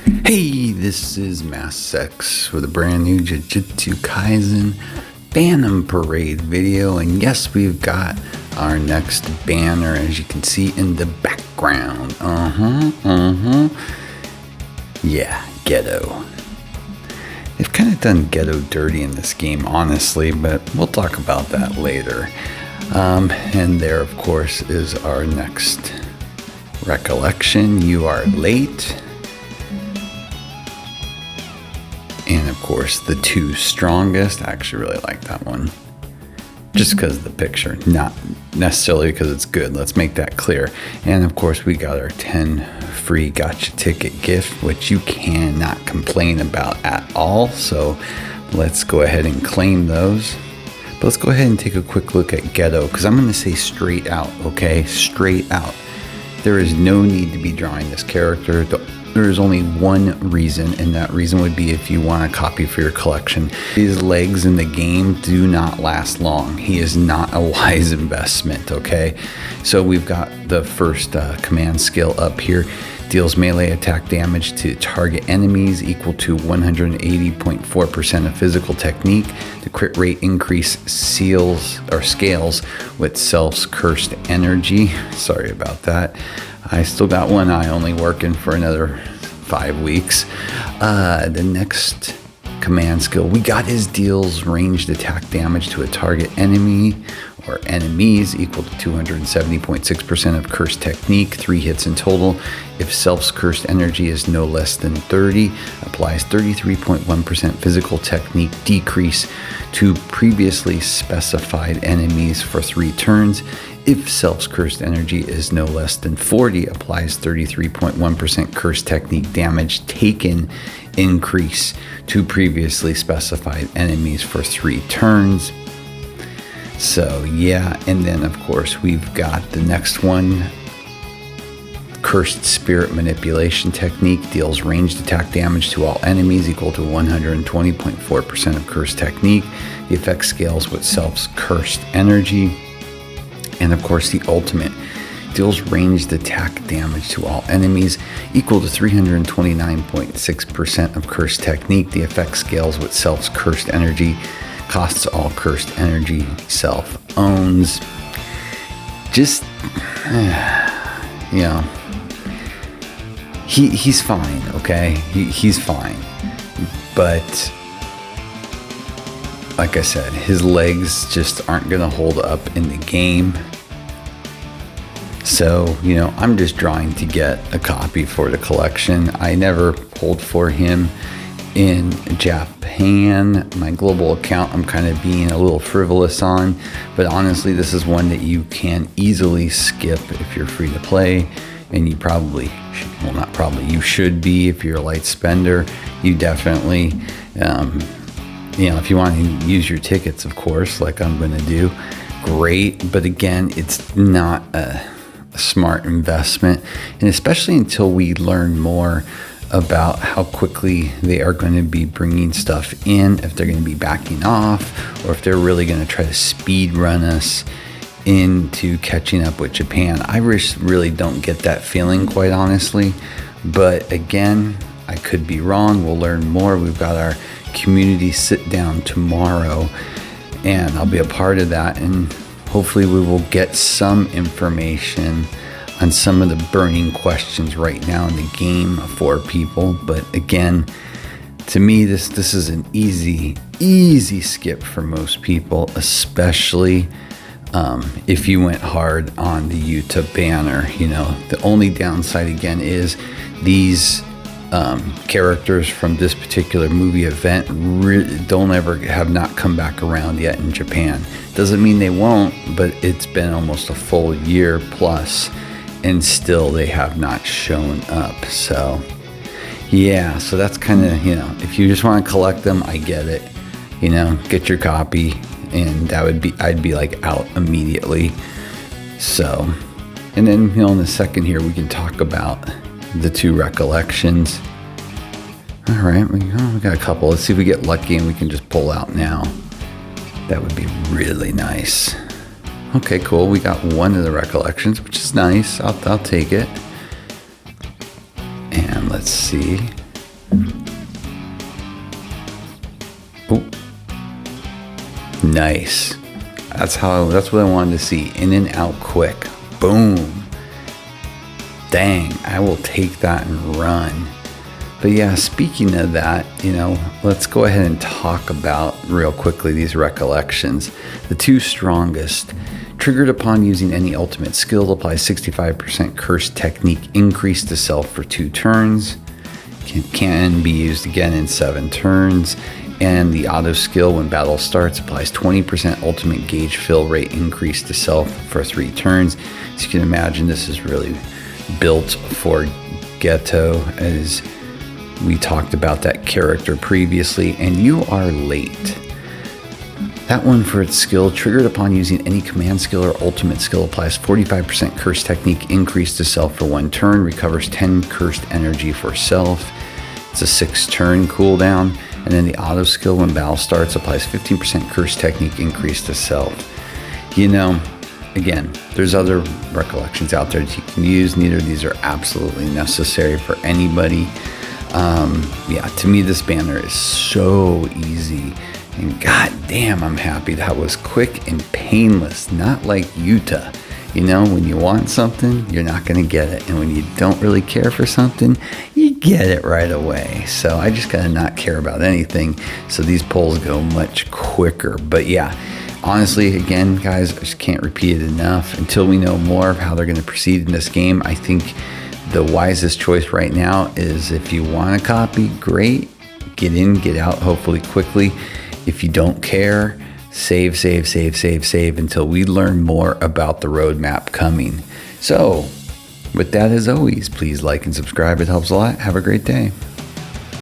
Hey, this is MassX with a brand new Jujutsu Kaisen Phantom Parade video, and yes, we've got our next banner, as you can see in the background. Yeah, Geto. They've kind of done Geto dirty in this game, honestly, but we'll talk about that later. And there, of course, is our next recollection. You are late. And of course, the two strongest. I actually really like that one. Just because of the picture, not necessarily because it's good. Let's make that clear. And of course, we got our 10 free gotcha ticket gift, which you cannot complain about at all. So let's go ahead and claim those. But let's go ahead and take a quick look at Geto, because I'm going to say straight out, okay? Straight out. There is no need to be drawing this character. There is only one reason, and that reason would be if you want a copy for your collection. His legs in the game do not last long. He is not a wise investment, okay? So we've got the first command skill up here. Deals melee attack damage to target enemies equal to 180.4% of physical technique. The crit rate increase scales with Self's cursed energy. Sorry about that. I still got one eye only working for another 5 weeks. The next command skill we got is deals ranged attack damage to a target enemy or enemies equal to 270.6% of cursed technique, 3 hits in total. If Self's cursed energy is no less than 30, applies 33.1% physical technique decrease to previously specified enemies for 3 turns. If Self's cursed energy is no less than 40, applies 33.1% cursed technique damage taken increase to previously specified enemies for 3 turns. So yeah, and then of course we've got the next one. Cursed Spirit Manipulation Technique deals ranged attack damage to all enemies equal to 120.4% of cursed technique. The effect scales with Self's cursed energy. And of course, the ultimate deals ranged attack damage to all enemies equal to 329.6% of cursed technique. The effect scales with Self's cursed energy. Costs all cursed energy Self owns. Just, you know, he's fine, okay? He's fine. But like I said, his legs just aren't going to hold up in the game. So, you know, I'm just trying to get a copy for the collection. I never pulled for him in Japan. My global account, I'm kind of being a little frivolous on. But honestly, this is one that you can easily skip if you're free to play. And you probably should, well, not probably, you should be if you're a light spender. You definitely... you know, if you want to use your tickets, of course, like I'm going to do, great. But again, it's not a smart investment. And especially until we learn more about how quickly they are going to be bringing stuff in, if they're going to be backing off, or if they're really going to try to speed run us into catching up with Japan. I really don't get that feeling, quite honestly. But again, I could be wrong. We'll learn more. We've got our community sit down tomorrow, and I'll be a part of that, and hopefully we will get some information on some of the burning questions right now in the game for people. But again, to me, this is an easy skip for most people, especially if you went hard on the Utah banner. You know, the only downside again is these characters from this particular movie event have not come back around yet in Japan. Doesn't mean they won't, but it's been almost a full year plus, and still they have not shown up. So yeah, so that's kind of, you know, if you just want to collect them, I get it. You know, get your copy, and I'd be like out immediately. So, and then, you know, in a second here we can talk about the 2 recollections. All right, we got a couple. Let's see if we get lucky and we can just pull out now. That would be really nice. Okay, cool. We got one of the recollections, which is nice. I'll take it. And let's see. Oh, nice. That's what I wanted to see. In and out quick. Boom. Dang, I will take that and run. But yeah, speaking of that, let's go ahead and talk about real quickly these recollections. The two strongest. Triggered upon using any ultimate skill, applies 65% curse technique increase to self for 2 turns. Can be used again in 7 turns. And the auto skill when battle starts applies 20% ultimate gauge fill rate increase to self for 3 turns. As you can imagine, this is really built for Geto, as we talked about that character previously. And you are late. That one for its skill, triggered upon using any command skill or ultimate skill, applies 45% curse technique increase to self for 1 turn, recovers 10 cursed energy for self. It's a 6-turn cooldown. And then the auto skill when battle starts applies 15% curse technique increase to self. Again, there's other recollections out there that you can use. Neither of these are absolutely necessary for anybody. To me, this banner is so easy. And god damn, I'm happy that was quick and painless, not like Utah. When you want something, you're not going to get it. And when you don't really care for something, you get it right away. So I just got to not care about anything. So these polls go much quicker. But yeah, honestly, again, guys, I just can't repeat it enough. Until we know more of how they're going to proceed in this game, I think the wisest choice right now is, if you want a copy, great. Get in, get out, hopefully quickly. If you don't care, save until we learn more about the roadmap coming. So with that, as always, please like and subscribe. It helps a lot. Have a great day.